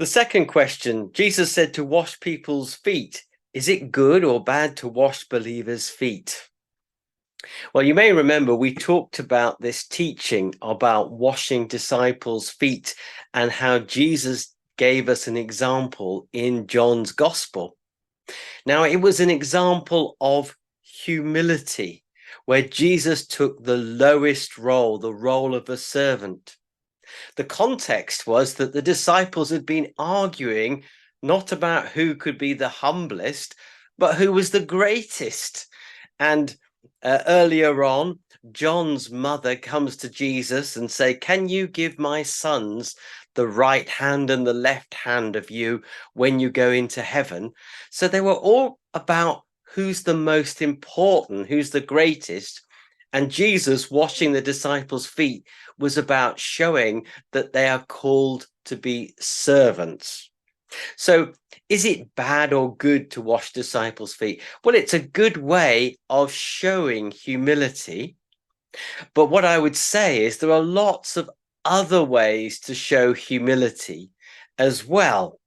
The second question, Jesus said to wash people's feet. Is it good or bad to wash believers' feet? Well, you may remember we talked about this teaching about washing disciples' feet and how Jesus gave us an example in John's Gospel. Now, it was an example of humility, where Jesus took the lowest role, the role of a servant. The context was that the disciples had been arguing not about who could be the humblest, but who was the greatest. And earlier on, John's mother comes to Jesus and say, "Can you give my sons the right hand and the left hand of you when you go into heaven?" So they were all about who's the most important, who's the greatest. And Jesus washing the disciples' feet was about showing that they are called to be servants. So, is it bad or good to wash disciples' feet? Well, it's a good way of showing humility. But what I would say is there are lots of other ways to show humility as well.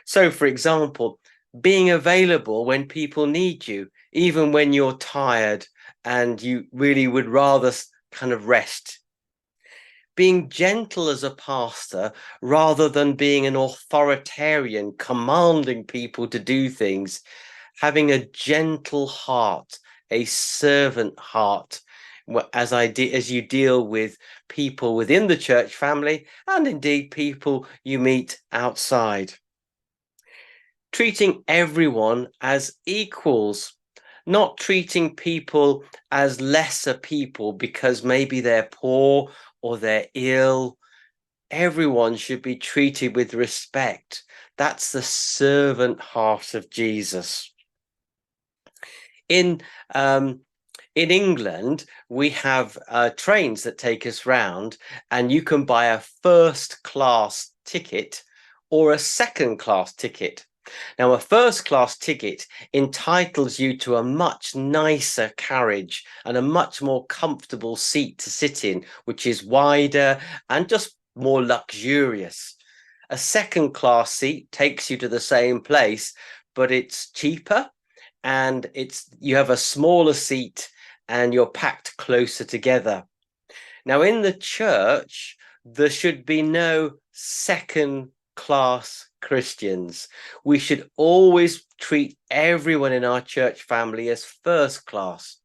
So, for example, being available when people need you, even when you're tired and you really would rather kind of rest. Being gentle as a pastor rather than being an authoritarian, commanding people to do things, having a gentle heart, a servant heart, as you deal with people within the church family and indeed people you meet outside. Treating everyone as equals, not treating people as lesser people because maybe they're poor or they're ill. Everyone should be treated with respect. That's the servant heart of Jesus. In in England, we have trains that take us round, and you can buy a first class ticket or a second class ticket. Now, a first class ticket entitles you to a much nicer carriage and a much more comfortable seat to sit in, which is wider and just more luxurious. A second class seat takes you to the same place, but it's cheaper and you have a smaller seat and you're packed closer together. Now, in the church, there should be no second class Christians. We should always treat everyone in our church family as first class.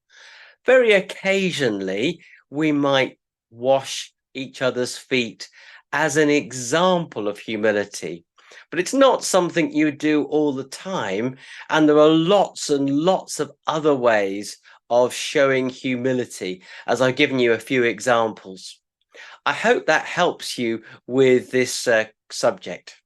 Very occasionally, we might wash each other's feet as an example of humility. But it's not something you do all the time. And there are lots and lots of other ways of showing humility, as I've given you a few examples. I hope that helps you with this subject.